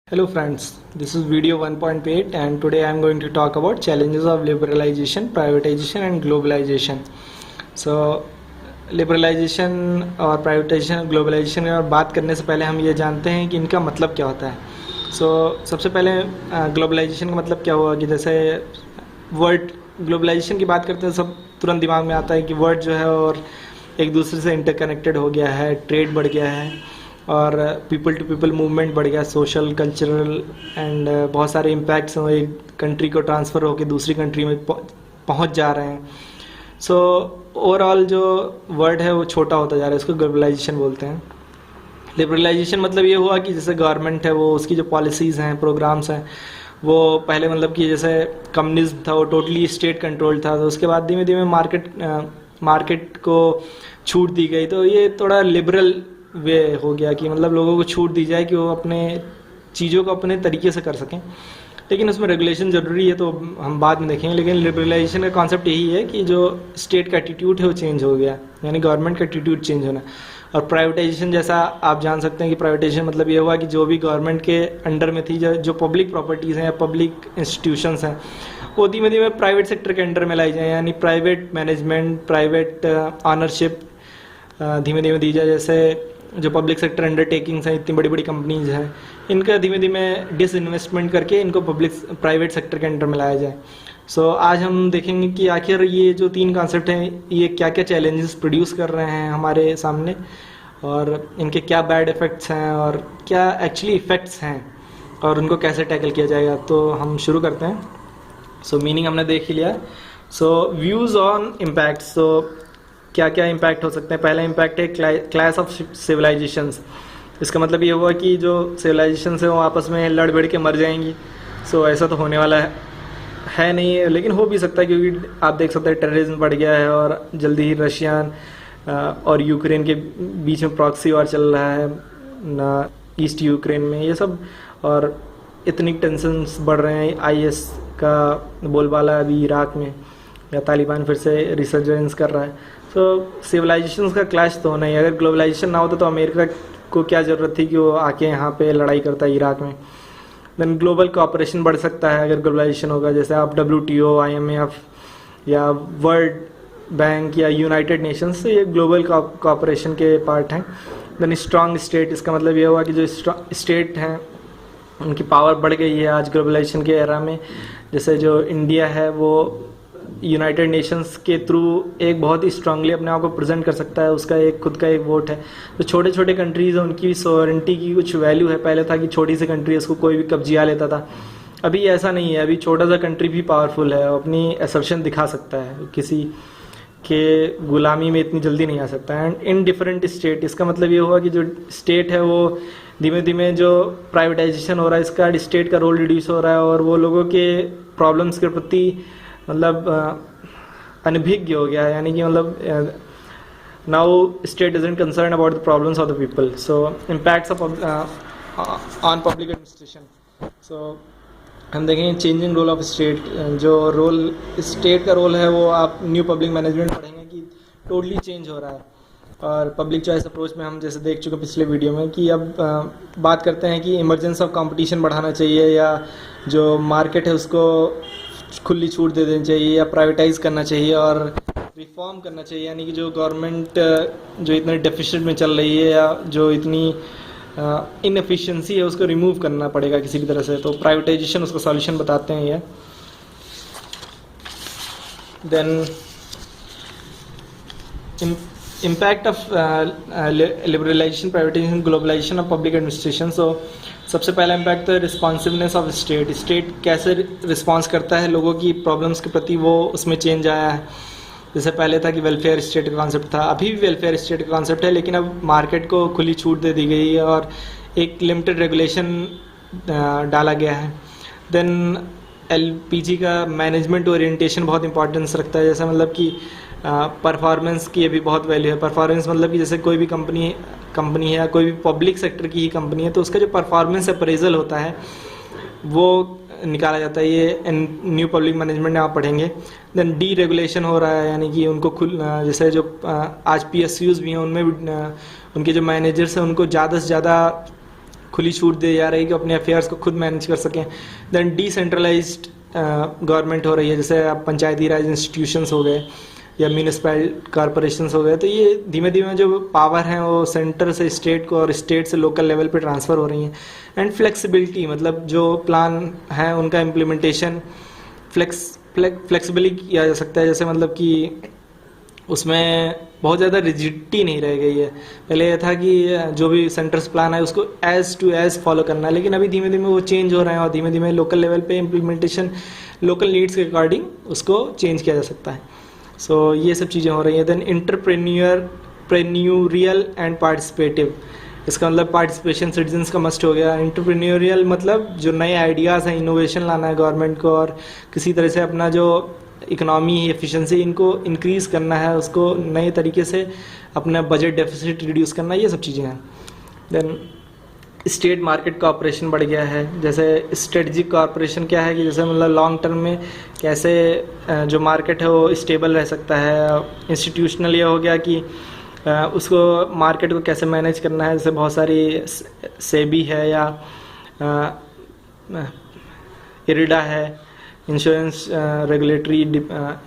Hello friends, this is video 1.8 and today I am going to talk about challenges of liberalization, privatization and globalization. So liberalization और privatization globalization की बात करने से पहले हम ये जानते हैं कि इनका मतलब क्या होता है। सबसे पहले ग्लोबलाइजेशन का मतलब क्या हुआ कि जैसे वर्ल्ड ग्लोबलाइजेशन की बात करते हैं सब तुरंत दिमाग में आता है कि वर्ल्ड जो है और एक दूसरे से इंटरकनेक्टेड हो गया है, ट्रेड बढ़ गया है और पीपल टू पीपल मूवमेंट बढ़ गया, सोशल कल्चरल एंड बहुत सारे इम्पैक्ट्स हैं, एक कंट्री को ट्रांसफ़र होकर दूसरी कंट्री में पहुंच जा रहे हैं। ओवरऑल जो वर्ड है वो छोटा होता जा रहा है, इसको ग्लोबलाइजेशन बोलते हैं। लिबरलाइजेशन मतलब ये हुआ कि जैसे गवर्नमेंट है वो उसकी जो पॉलिसीज़ हैं, प्रोग्राम्स हैं, वो पहले मतलब कि जैसे कम्युनिज्म था वो टोटली स्टेट कंट्रोल था, तो उसके बाद धीमे धीमे मार्केट को छूट दी गई। तो ये थोड़ा लिबरल वे हो गया कि मतलब लोगों को छूट दी जाए कि वो अपने चीज़ों को अपने तरीके से कर सकें, लेकिन उसमें रेगुलेशन ज़रूरी है, तो हम बाद में देखेंगे। लेकिन लिबरलाइजेशन का कॉन्सेप्ट यही है कि जो स्टेट का एटीट्यूड है वो चेंज हो गया, यानी गवर्नमेंट का एटीट्यूड चेंज होना। और प्राइवेटाइजेशन जैसा आप जान सकते हैं कि प्राइवेटाइजेशन मतलब ये हुआ कि जो भी गवर्नमेंट के अंडर में थी, जो पब्लिक प्रॉपर्टीज़ हैं या पब्लिक इंस्टीट्यूशंस हैं, वो धीमे धीमे प्राइवेट सेक्टर के अंडर में लाई जाए, यानी प्राइवेट मैनेजमेंट, प्राइवेट ऑनरशिप धीमे धीमे दी जाए। जैसे जो पब्लिक सेक्टर अंडरटेकिंग्स हैं, इतनी बड़ी बड़ी कंपनीज हैं, इनका धीमे धीमे डिसइन्वेस्टमेंट करके इनको प्राइवेट सेक्टर के अंडर में लाया जाए। आज हम देखेंगे कि आखिर ये जो तीन कॉन्सेप्ट हैं ये क्या क्या चैलेंजेस प्रोड्यूस कर रहे हैं हमारे सामने, और इनके क्या बैड इफ़ेक्ट्स हैं और क्या एक्चुअली इफ़ेक्ट्स हैं, और उनको कैसे टैकल किया जाएगा। तो हम शुरू करते हैं। मीनिंग हमने देख ही लिया। Views on impacts. क्या क्या इम्पैक्ट हो सकते हैं। पहला इम्पैक्ट है क्लैश ऑफ सिविलाइजेशंस। इसका मतलब ये हुआ कि जो सिविलाइजेशन है वो आपस में लड़ भिड़ के मर जाएंगी। ऐसा तो होने वाला है नहीं, लेकिन हो भी सकता है, क्योंकि आप देख सकते हैं टेररिज्म बढ़ गया है और जल्दी ही रशियन और यूक्रेन के बीच में प्रॉक्सी वॉर चल रहा है ना, ईस्ट यूक्रेन में, ये सब, और इतनी टेंशन्स बढ़ रहे हैं। IS का बोलबाला अभी इराक में, या तालिबान फिर से रिसर्जेंस कर रहा है। सिविलाइजेशंस का क्लैश तो होना ही। अगर ग्लोबलाइजेशन ना होता तो अमेरिका को क्या ज़रूरत थी कि वो आके यहाँ पे लड़ाई करता है इराक में। देन ग्लोबल कोऑपरेशन बढ़ सकता है अगर ग्लोबलाइजेशन होगा, जैसे आप WTO, IMF या वर्ल्ड बैंक या यूनाइटेड नेशंस, से ये ग्लोबल कोऑपरेशन के पार्ट हैं। Then strong state. इसका मतलब ये हुआ कि जो स्टेट हैं उनकी पावर बढ़ गई है आज ग्लोबलाइजेशन के एरा में। जैसे जो इंडिया है वो यूनाइटेड नेशंस के थ्रू एक बहुत ही स्ट्रांगली अपने आप को प्रेजेंट कर सकता है, उसका एक खुद का एक वोट है। तो छोटे छोटे कंट्रीज़ हैं, उनकी सोवरेंटी की कुछ वैल्यू है। पहले था कि छोटी सी कंट्री, उसको कोई भी कब्जिया लेता था, अभी ऐसा नहीं है। अभी छोटा सा कंट्री भी पावरफुल है, अपनी असर्शन दिखा सकता है, किसी के गुलामी में इतनी जल्दी नहीं आ सकता। And in different state. इसका मतलब ये हुआ कि जो स्टेट है वो धीमे धीमे जो प्राइवेटाइजेशन हो रहा है इसका स्टेट का रोल रिड्यूस हो रहा है, और वो लोगों के प्रॉब्लम्स के प्रति मतलब अनभिज्ञ हो गया है, यानी कि मतलब now state doesn't concern about the problems of the people. Impacts of on public administration. हम देखेंगे चेंजिंग रोल ऑफ स्टेट। जो रोल स्टेट का रोल है वो आप न्यू पब्लिक मैनेजमेंट पढ़ेंगे कि टोटली चेंज हो रहा है। और पब्लिक चॉइस अप्रोच में हम जैसे देख चुके पिछले वीडियो में कि अब बात करते हैं कि इमरजेंस ऑफ कंपटीशन बढ़ाना चाहिए, या जो मार्केट है उसको खुली छूट दे देनी चाहिए, या प्राइवेटाइज करना चाहिए और रिफॉर्म करना चाहिए, यानी कि जो गवर्नमेंट जो इतने डेफिसिट में चल रही है या जो इतनी इनएफिशिएंसी है उसको रिमूव करना पड़ेगा किसी भी तरह से। तो प्राइवेटाइजेशन उसका सॉल्यूशन बताते हैं ये। Then impact of liberalization, privatization, globalization of public administration. सबसे पहला इम्पैक्ट तो रिस्पॉन्सिवनेस ऑफ स्टेट। स्टेट कैसे रिस्पॉन्स करता है लोगों की प्रॉब्लम्स के प्रति, वो उसमें चेंज आया है। जैसे पहले था कि वेलफेयर स्टेट का कॉन्सेप्ट था, अभी भी वेलफेयर स्टेट का कॉन्सेप्ट है, लेकिन अब मार्केट को खुली छूट दे दी गई है और एक लिमिटेड रेगुलेशन डाला गया है। देन LPG का मैनेजमेंट ओरिएंटेशन बहुत इंपॉर्टेंस रखता है। जैसे मतलब कि परफॉर्मेंस की अभी बहुत वैल्यू है। परफॉर्मेंस मतलब कि जैसे कोई भी कंपनी है या कोई भी पब्लिक सेक्टर की ही कंपनी है, तो उसका जो परफॉर्मेंस अप्रेजल होता है वो निकाला जाता है। ये न्यू पब्लिक मैनेजमेंट में आप पढ़ेंगे। देन डी रेगुलेशन हो रहा है, यानी कि उनको जैसे जो आज PSUs भी हैं उनमें उनके जो मैनेजर्स हैं उनको ज़्यादा से ज़्यादा खुली छूट दी जा रही है कि अपने अफेयर्स को खुद मैनेज कर सकें। देन डिसेंट्रलाइज्ड गवर्नमेंट हो रही है, जैसे अब पंचायती राज इंस्टीट्यूशंस हो गए या म्यूनिसिपल कॉरपोरेशंस हो गए, तो ये धीमे धीमे जो पावर हैं वो सेंटर से स्टेट को और स्टेट से लोकल लेवल पे ट्रांसफ़र हो रही हैं। एंड फ्लेक्सिबिलिटी, मतलब जो प्लान है उनका इम्प्लीमेंटेशन फ्लेक्सिबली किया जा सकता है, जैसे मतलब कि उसमें बहुत ज़्यादा रिजिडिटी नहीं रह गई है। पहले यह था कि जो भी सेंटर्स प्लान है उसको एज टू एज फॉलो करना है, लेकिन अभी धीमे धीमे वो चेंज हो रहे हैं और धीमे धीमे लोकल लेवल पे इम्प्लीमेंटेशन लोकल नीड्स के अकॉर्डिंग उसको चेंज किया जा सकता है। सो ये सब चीज़ें हो रही हैं। देन एंटरप्रेन्योरियल एंड पार्टिसिपेटिव, इसका मतलब पार्टिसिपेशन सिटीजन्स का मस्ट हो गया। एंटरप्रेन्योरियल मतलब जो नए आइडियाज़ हैं, इनोवेशन लाना है गवर्नमेंट को और किसी तरह से अपना जो इकोनॉमी एफिशिएंसी इनको इंक्रीज़ करना है, उसको नए तरीके से अपना बजट डेफिसिट रिड्यूस करना, ये सब चीज़ें हैं। देन स्टेट मार्केट कॉर्पोरेशन बढ़ गया है। जैसे स्ट्रेटजिक कॉर्पोरेशन क्या है कि जैसे मतलब लॉन्ग टर्म में कैसे जो मार्केट है वो स्टेबल रह सकता है। इंस्टीट्यूशनल ये हो गया कि उसको मार्केट को कैसे मैनेज करना है, जैसे बहुत सारी सेबी है या इरिडा है, इंश्योरेंस रेगुलेटरी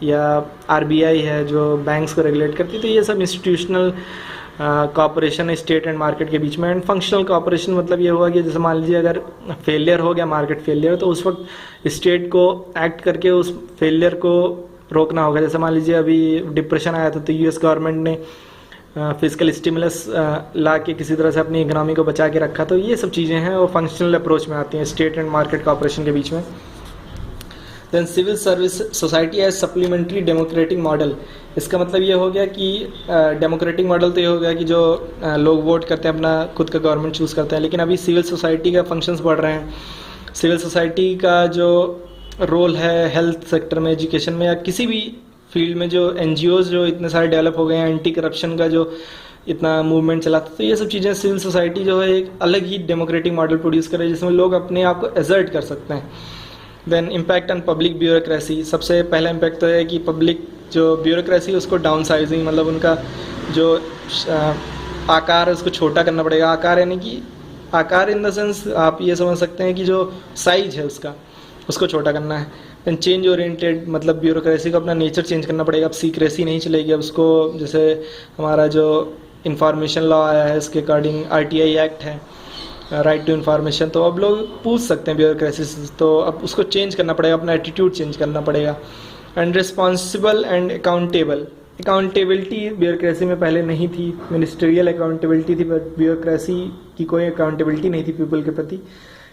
या आरबीआई है जो बैंक्स को रेगुलेट करती है। तो ये सब इंस्टीट्यूशनल कॉपरेशन है स्टेट एंड मार्केट के बीच में। एंड फंक्शनल कॉपरेशन मतलब ये हुआ कि जैसे मान लीजिए अगर फेलियर हो गया, मार्केट फेलियर, तो उस वक्त स्टेट को एक्ट करके उस फेलियर को रोकना होगा। जैसे मान लीजिए अभी डिप्रेशन आया था तो यूएस गवर्नमेंट ने फिजिकल स्टिमुलस ला के किसी तरह से अपनी इकोनॉमी को बचा के रखा। तो ये सब चीज़ें हैं वो फंक्शनल अप्रोच में आती हैं स्टेट एंड मार्केट कॉपरेशन के बीच में। Then civil service society as supplementary democratic model, इसका मतलब ये हो गया कि डेमोक्रेटिक मॉडल तो ये हो गया कि जो लोग वोट करते हैं, अपना खुद का गवर्नमेंट चूज़ करते हैं, लेकिन अभी सिविल सोसाइटी का फंक्शंस बढ़ रहे हैं। सिविल सोसाइटी का जो रोल है हेल्थ सेक्टर में, एजुकेशन में या किसी भी फील्ड में, जो एनजीओज जो इतने सारे डेवलप हो गए हैं, एंटी करप्शन का जो इतना मूवमेंट चला था, तो ये सब चीज़ें सिविल सोसाइटी जो है एक अलग ही डेमोक्रेटिक मॉडल प्रोड्यूस करे जिसमें लोग अपने आप को एजर्ट कर सकते हैं। Then impact on public bureaucracy, सबसे पहला इम्पैक्ट तो है कि पब्लिक जो ब्यूरोक्रेसी उसको डाउन साइजिंग, मतलब उनका जो आकार है उसको छोटा करना पड़ेगा। आकार यानी कि आकार इन द सेंस आप ये समझ सकते हैं कि जो साइज है उसको छोटा करना है। देन चेंज ओरिएंटेड, मतलब ब्यूरोक्रेसी को अपना नेचर चेंज करना पड़ेगा। अब सीक्रेसी नहीं चलेगी, अब उसको जैसे हमारा जो इंफॉर्मेशन लॉ आया है उसके अकॉर्डिंग आरटीआई एक्ट है, राइट टू इन्फॉर्मेशन, तो अब लोग पूछ सकते हैं ब्यूरोक्रेसी से, तो अब उसको चेंज करना पड़ेगा, अपना एटीट्यूड चेंज करना पड़ेगा। And responsible and accountable, accountability bureaucracy में पहले नहीं थी, मिनिस्ट्रियल अकाउंटेबिलिटी थी, बट ब्यूरोक्रेसी की कोई अकाउंटेबिलिटी नहीं थी पीपल के प्रति,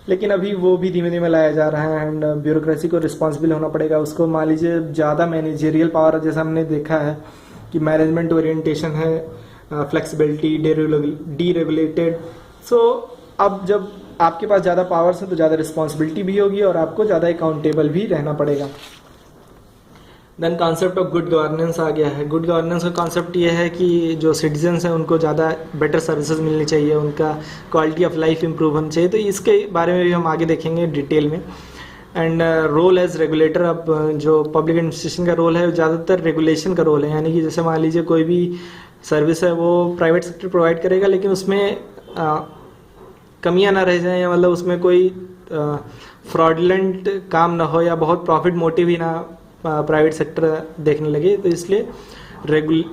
लेकिन अभी वो भी धीमे धीमे लाया जा रहा है। एंड ब्यूरोक्रेसी को रिस्पॉन्सिबल होना पड़ेगा, उसको मान लीजिए ज़्यादा मैनेजरियल पावर, जैसा हमने देखा है कि मैनेजमेंट ओरिएंटेशन है, फ्लेक्सिबिलिटी, डीरेगुलेटेड। सो अब जब आपके पास ज़्यादा पावर्स हैं तो ज़्यादा रिस्पॉन्सिबिलिटी भी होगी और आपको ज़्यादा अकाउंटेबल भी रहना पड़ेगा। Then concept of good governance आ गया है। गुड गवर्नेंस का कॉन्सेप्ट ये है कि जो सिटीजन्स हैं उनको ज़्यादा बेटर सर्विसेज मिलनी चाहिए, उनका क्वालिटी ऑफ लाइफ इंप्रूव होनी चाहिए। तो इसके बारे में भी हम आगे देखेंगे डिटेल में। एंड रोल एज रेगुलेटर, अब जो पब्लिक एडमिनिस्ट्रेशन का रोल है ज़्यादातर रेगुलेशन का रोल है, यानी कि जैसे मान लीजिए कोई भी सर्विस है वो प्राइवेट सेक्टर प्रोवाइड करेगा, लेकिन उसमें कमियां ना रह जाएं, या मतलब उसमें कोई फ्रॉडलेंट काम ना हो या बहुत प्रॉफिट मोटिव ही ना प्राइवेट सेक्टर देखने लगे, तो इसलिए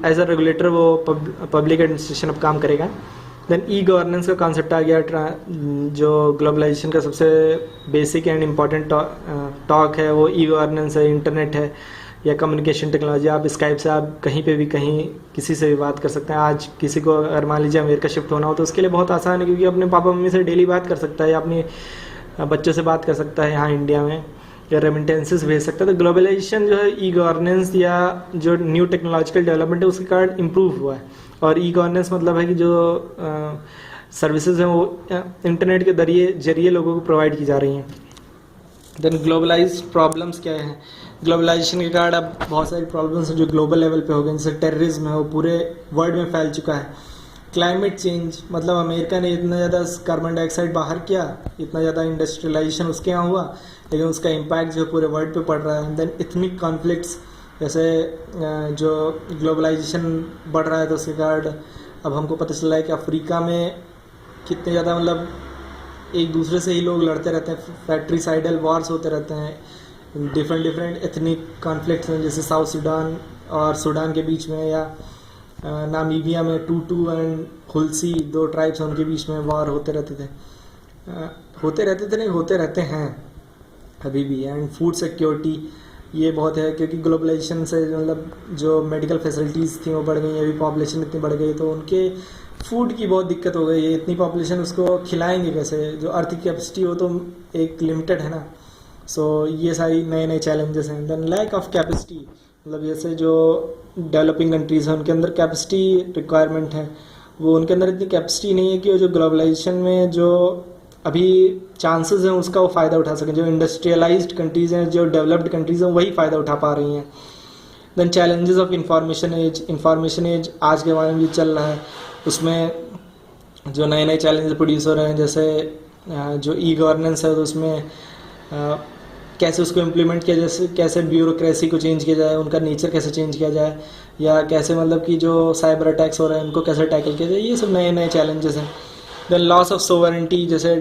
एज अ रेगुलेटर वो पब्लिक एडमिनिस्ट्रेशन अब काम करेगा। देन ई गवर्नेंस का कॉन्सेप्ट आ गया, जो ग्लोबलाइजेशन का सबसे बेसिक एंड इम्पॉर्टेंट टॉक है वो ई गवर्नेंस है, इंटरनेट है या कम्युनिकेशन टेक्नोलॉजी। आप स्काइप से आप कहीं पे भी कहीं किसी से भी बात कर सकते हैं। आज किसी को अगर मान लीजिए अमेरिका शिफ्ट होना हो तो उसके लिए बहुत आसान है, क्योंकि अपने पापा मम्मी से डेली बात कर सकता है या अपने बच्चों से बात कर सकता है यहाँ इंडिया में, या रेमिटेंसेस भेज सकता है। तो ग्लोबलाइजेशन जो है ई गवर्नेंस या जो न्यू टेक्नोलॉजिकल डेवलपमेंट है उसके कारण इम्प्रूव हुआ है। और ई गवर्नेंस मतलब है कि जो सर्विसेज हैं वो इंटरनेट के जरिए लोगों को प्रोवाइड की जा रही हैं। देन ग्लोबलाइज प्रॉब्लम्स क्या है, ग्लोबलाइजेशन के कारण अब बहुत सारी प्रॉब्लम्स हैं जो ग्लोबल लेवल पे हो गए, जैसे टेररिज्म है वो पूरे वर्ल्ड में फैल चुका है। क्लाइमेट चेंज, मतलब अमेरिका ने इतना ज़्यादा कार्बन डाइऑक्साइड बाहर किया, इतना ज़्यादा इंडस्ट्रियलाइजेशन उसके यहाँ हुआ, लेकिन उसका इम्पैक्ट जो पूरे वर्ल्ड पे पड़ रहा है। देन इथनिक कॉन्फ्लिक्ट्स, जैसे जो ग्लोबलाइजेशन बढ़ रहा है तो उसके कारण अब हमको पता चल रहा है कि अफ्रीका में कितने ज़्यादा मतलब एक दूसरे से ही लोग लड़ते रहते हैं, फैक्ट्रीसाइडल वॉर्स होते रहते हैं, डिफरेंट एथनिक कॉन्फ्लिक्ट्स हैं, जैसे साउथ सूडान और सूडान के बीच में, या नामीबिया में टूटू एंड हुल्सी 2 ट्राइब्स हैं, उनके बीच में वॉर होते रहते थे, नहीं होते रहते हैं अभी भी। एंड फूड सिक्योरिटी ये बहुत है, क्योंकि ग्लोबलाइजेशन से मतलब जो मेडिकल फैसिलिटीज़ थी वो बढ़ गई, अभी पॉपुलेशन इतनी बढ़ गई तो उनके फूड की बहुत दिक्कत हो गई है। इतनी पॉपुलेशन उसको खिलाएंगे कैसे, जो अर्थ की कैपेसिटी वो तो एक लिमिटेड है ना। सो ये सारी नए चैलेंजेस हैं। देन लैक ऑफ कैपेसिटी, मतलब जैसे जो डेवलपिंग कंट्रीज़ हैं उनके अंदर कैपेसिटी रिक्वायरमेंट है, वो उनके अंदर इतनी कैपेसिटी नहीं है कि वो जो ग्लोबलाइजेशन में जो अभी चांसेस हैं उसका वो फ़ायदा उठा सकें। जो इंडस्ट्रियलाइज्ड कंट्रीज़ हैं, जो डेवलप्ड कंट्रीज़ हैं, वही फ़ायदा उठा पा रही हैं। Then challenges of information age आज के बारे में भी चल रहा है, उसमें जो नए चैलेंजेस प्रोड्यूस हो रहे हैं, जैसे जो ई गवर्नेंस है तो उसमें कैसे उसको इम्प्लीमेंट किया जाए, कैसे ब्यूरोक्रेसी को चेंज किया जाए, उनका नेचर कैसे चेंज किया जाए, या कैसे मतलब कि जो साइबर अटैक्स हो रहे हैं उनको कैसे टैकल किया जाए, ये सब नए चैलेंजेस हैं। देन लॉस ऑफ सोवरेंटी, जैसे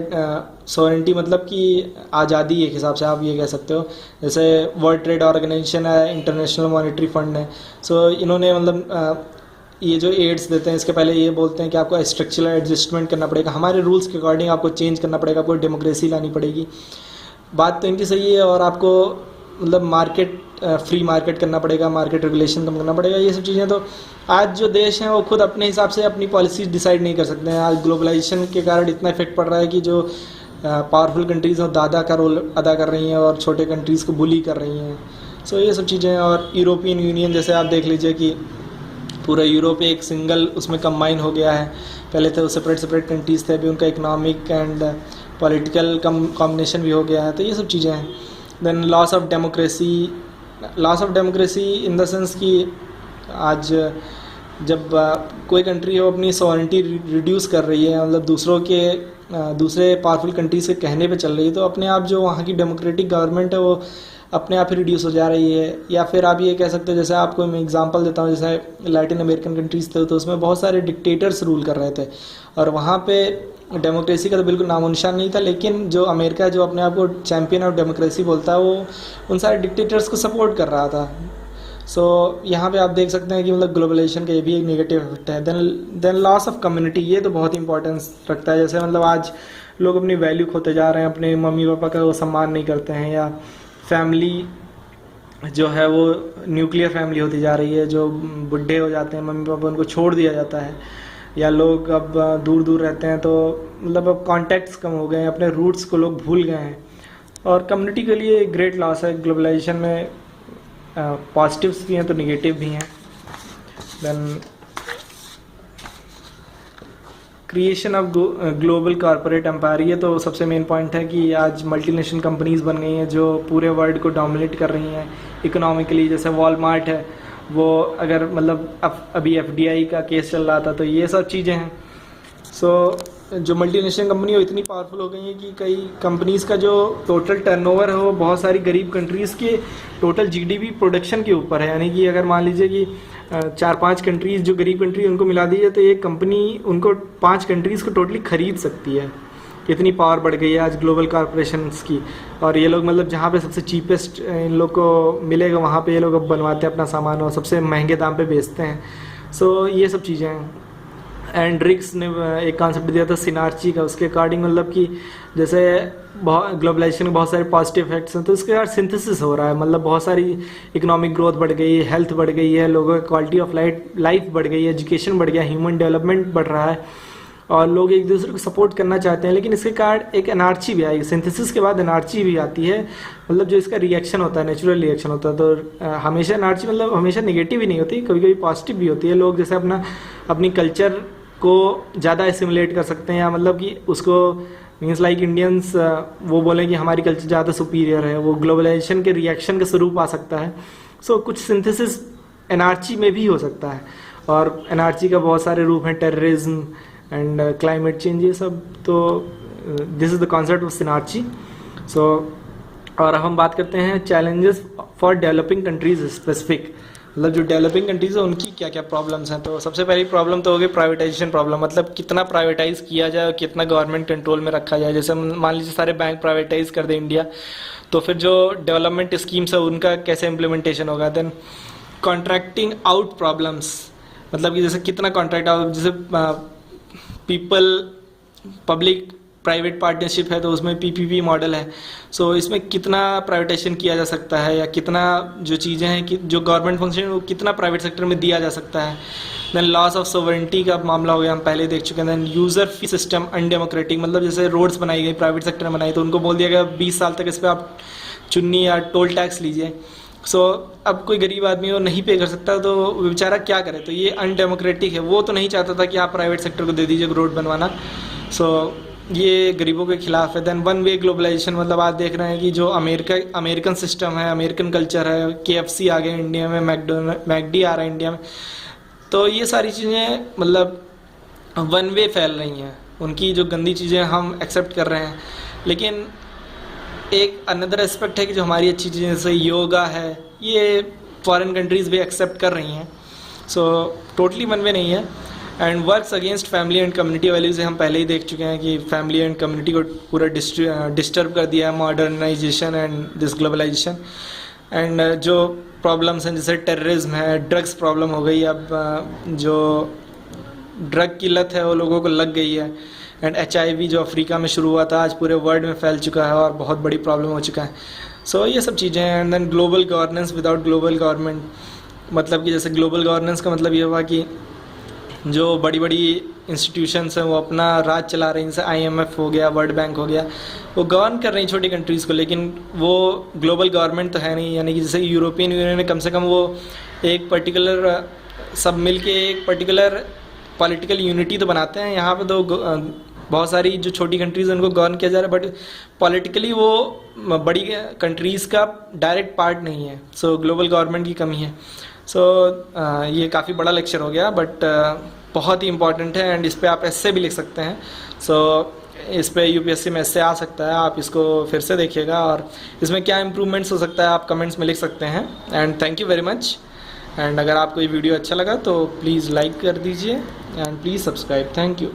सोवरेंटी मतलब कि आज़ादी, एक हिसाब से आप ये कह सकते हो। जैसे वर्ल्ड ट्रेड ऑर्गेनाइजेशन है, इंटरनेशनल मॉनेटरी फंड है, सो इन्होंने मतलब ये जो एड्स देते हैं इसके पहले ये बोलते हैं कि आपको स्ट्रक्चरल एडजस्टमेंट करना पड़ेगा, हमारे रूल्स के अकॉर्डिंग आपको चेंज करना पड़ेगा, आपको डेमोक्रेसी लानी पड़ेगी। बात तो इनकी सही है, और आपको मतलब फ्री मार्केट करना पड़ेगा, मार्केट रेगुलेशन कम करना पड़ेगा, ये सब चीज़ें। तो आज जो देश हैं वो खुद अपने हिसाब से अपनी पॉलिसीज डिसाइड नहीं कर सकते हैं। आज ग्लोबलाइजेशन के कारण इतना इफेक्ट पड़ रहा है कि जो पावरफुल कंट्रीज़ हैं दादा का रोल अदा कर रही हैं और छोटे कंट्रीज़ को बुली कर रही हैं। सो ये सब चीज़ें हैं। और यूरोपियन यूनियन जैसे आप देख लीजिए कि पूरा यूरोप एक सिंगल उसमें कंबाइन हो गया है। पहले तो सेपरेट कंट्रीज़ थे, अभी उनका इकोनॉमिक एंड पॉलिटिकल कॉम्बिनेशन भी हो गया है। तो ये सब चीज़ें हैं। Then loss of democracy in the sense कि आज जब कोई कंट्री हो अपनी सॉवरेंटी रिड्यूस कर रही है, मतलब दूसरे पावरफुल कंट्रीज़ के कहने पे चल रही है, तो अपने आप जो वहाँ की डेमोक्रेटिक गवर्नमेंट है वो अपने आप ही रिड्यूस हो जा रही है। या फिर आप ये कह सकते हो, जैसे आपको मैं एग्जांपल देता हूँ, जैसे लैटिन अमेरिकन कंट्रीज़ थे तो उसमें बहुत सारे डिक्टेटर्स रूल कर रहे थे, और वहाँ पे डेमोक्रेसी का तो बिल्कुल नामो निशान नहीं था। लेकिन जो अमेरिका जो अपने आप को चैम्पियन ऑफ डेमोक्रेसी बोलता है, वो उन सारे डिक्टेटर्स को सपोर्ट कर रहा था। सो यहाँ पे आप देख सकते हैं कि मतलब ग्लोबलाइजेशन का ये भी एक नेगेटिव इफेक्ट है। देन लॉस ऑफ कम्युनिटी, ये तो बहुत इंपॉर्टेंस रखता है। जैसे मतलब आज लोग अपनी वैल्यू खोते जा रहे हैं, अपने मम्मी पापा का वो सम्मान नहीं करते हैं, या फैमिली जो है वो न्यूक्लियर फैमिली होती जा रही है, जो बुढ़े हो जाते हैं मम्मी पापा, उनको छोड़ दिया जाता है, या लोग अब दूर रहते हैं, तो मतलब अब कॉन्टैक्ट्स कम हो गए हैं, अपने रूट्स को लोग भूल गए हैं। और कम्युनिटी के लिए ग्रेट लॉस है। ग्लोबलाइजेशन में पॉजिटिव्स भी हैं तो निगेटिव भी हैं। Then creation of global corporate empire, ये तो सबसे मेन पॉइंट है कि आज मल्टीनेशनल कंपनीज़ बन गई हैं जो पूरे वर्ल्ड को डोमिनेट कर रही हैं इकोनॉमिकली। जैसे वॉलमार्ट है, वो अगर मतलब अभी FDI का केस चल रहा था, तो ये सब चीज़ें हैं। सो जो मल्टीनेशनल कंपनी है वो इतनी पावरफुल हो गई है कि कई कंपनीज़ का जो टोटल टर्नओवर है वो बहुत सारी गरीब कंट्रीज़ के टोटल GDP प्रोडक्शन के ऊपर है। यानी कि अगर मान लीजिए कि 4-5 कंट्रीज़ जो गरीब कंट्री उनको मिला दीजिए, तो एक कंपनी उनको 5 कंट्रीज़ को टोटली खरीद सकती है। इतनी पावर बढ़ गई है आज ग्लोबल कॉरपोरेशंस की। और ये लोग मतलब जहाँ पे सबसे चीपेस्ट इन लोग को मिलेगा वहाँ पे ये लोग अब बनवाते हैं अपना सामान और सबसे महंगे दाम पे बेचते हैं। सो ये सब चीज़ें हैं। एंड रिक्स ने एक कॉन्सेप्ट दिया था सिनार्ची का, उसके अकॉर्डिंग मतलब कि जैसे ग्लोबलाइजेशन के बहुत सारे पॉजिटिव इफेक्ट्स हैं, तो उसके बाद सिंथेसिस हो रहा है। मतलब बहुत सारी इकोनॉमिक ग्रोथ बढ़ गई है, हेल्थ बढ़ गई है, लोगों की क्वालिटी ऑफ लाइफ बढ़ गई है, एजुकेशन बढ़ गया, ह्यूमन डेवलपमेंट बढ़ रहा है, और लोग एक दूसरे को सपोर्ट करना चाहते हैं। लेकिन इसके कारण एक एनार्ची भी आई, सिंथेसिस के बाद एनार्ची भी आती है। मतलब जो इसका रिएक्शन होता है, नेचुरल रिएक्शन होता है। तो हमेशा एनार्ची मतलब हमेशा नेगेटिव ही नहीं होती, कभी कभी पॉजिटिव भी होती है। लोग जैसे अपनी कल्चर को ज़्यादा एसिमुलेट कर सकते हैं, या मतलब कि उसको मीन्स लाइक इंडियंस वो बोलें कि हमारी कल्चर ज़्यादा सुपीरियर है, वो ग्लोबलाइजेशन के रिएक्शन का स्वरूप आ सकता है। सो कुछ सिंथेसिस एनआरची में भी हो सकता है, और एनआरची का बहुत सारे रूप हैं, टेररिज्म एंड क्लाइमेट चेंज, ये सब। तो this is the concept of synarchy. So और अब हम बात करते हैं challenges for developing countries specific. मतलब जो डेवलपिंग कंट्रीज है उनकी क्या क्या प्रॉब्लम्स हैं। तो सबसे पहली प्रॉब्लम तो होगी प्राइवेटाइजेशन प्रॉब्लम, मतलब कितना प्राइवेटाइज किया जाए और कितना गवर्नमेंट कंट्रोल में रखा जाए। जैसे मान लीजिए सारे बैंक प्राइवेटाइज कर दे इंडिया, तो फिर जो डेवलपमेंट स्कीम्स है उनका कैसे इम्प्लीमेंटेशन होगा। देन कॉन्ट्रैक्टिंग आउट प्रॉब्लम्स, मतलब कि जैसे कितना कॉन्ट्रैक्ट आउट, जैसे पीपल पब्लिक प्राइवेट पार्टनरशिप है तो उसमें पीपीपी मॉडल है। सो इसमें कितना प्राइवेटाइजेशन किया जा सकता है, या कितना जो चीज़ें हैं कि जो गवर्नमेंट फंक्शन है वो कितना प्राइवेट सेक्टर में दिया जा सकता है। देन लॉस ऑफ सोवरेंटी का मामला हो गया, हम पहले देख चुके हैं। देन यूज़र फी सिस्टम अनडेमोक्रेटिक, मतलब जैसे रोड्स बनाई गई प्राइवेट सेक्टर में बनाई तो उनको बोल दिया गया 20 साल तक इस पर आप चुन्नी या टोल टैक्स लीजिए। सो अब कोई गरीब आदमी वो नहीं पे कर सकता तो वो बेचारा क्या करे, तो ये अनडेमोक्रेटिक है। वो तो नहीं चाहता था कि आप प्राइवेट सेक्टर को दे दीजिए रोड बनवाना। सो ये गरीबों के खिलाफ है। देन वन वे ग्लोबलाइजेशन, मतलब आज देख रहे हैं कि जो अमेरिकन सिस्टम है, अमेरिकन कल्चर है, KFC आ गए इंडिया में, मैकडी आ रहा है इंडिया में, तो ये सारी चीज़ें मतलब वन वे फैल रही हैं। उनकी जो गंदी चीज़ें हम एक्सेप्ट कर रहे हैं, लेकिन एक अनदर एस्पेक्ट है कि जो हमारी अच्छी चीज़ें जैसे योगा है ये फॉरेन कंट्रीज़ भी एक्सेप्ट कर रही हैं। सो टोटली वन वे नहीं है। And works against family and community values हम पहले ही देख चुके हैं कि फैमिली एंड कम्युनिटी को पूरा डिस्टर्ब कर दिया है modernization and this globalization. And जो प्रॉब्लम्स हैं जैसे टेररिज्म है, ड्रग्स प्रॉब्लम हो गई, अब जो ड्रग की लत है वो लोगों को लग गई है। एंड HIV जो अफ्रीका में शुरू हुआ था आज पूरे वर्ल्ड में फैल चुका है और बहुत बड़ी प्रॉब्लम हो चुका है। सो ये सब चीज़ें हैं। And then global governance without global government, मतलब कि जैसे ग्लोबल गवर्नेंस का मतलब ये हुआ कि जो बड़ी बड़ी इंस्टीट्यूशंस हैं वो अपना राज चला रही हैं, जैसे IMF हो गया, वर्ल्ड बैंक हो गया, वो गवर्न कर रही हैं छोटी कंट्रीज़ को, लेकिन वो ग्लोबल गवर्नमेंट तो है नहीं। यानी कि जैसे यूरोपियन यूनियन ने कम से कम वो एक पर्टिकुलर सब मिल के एक पर्टिकुलर पॉलिटिकल यूनिटी तो बनाते हैं। यहाँ पे तो बहुत सारी जो छोटी कंट्रीज़ हैं उनको गवर्न किया जा रहा है, बट पॉलिटिकली वो बड़ी कंट्रीज़ का डायरेक्ट पार्ट नहीं है। सो ग्लोबल गवर्नमेंट की कमी है। सो ये काफ़ी बड़ा लेक्चर हो गया, बट बहुत ही इंपॉर्टेंट है। एंड इस पर आप ऐसे भी लिख सकते हैं। सो इस पे UPSC में ऐसे आ सकता है, आप इसको फिर से देखिएगा और इसमें क्या इम्प्रूवमेंट्स हो सकता है आप कमेंट्स में लिख सकते हैं। And thank you very much. And अगर आपको ये वीडियो अच्छा लगा तो प्लीज़ लाइक कर दीजिए and please subscribe. Thank you.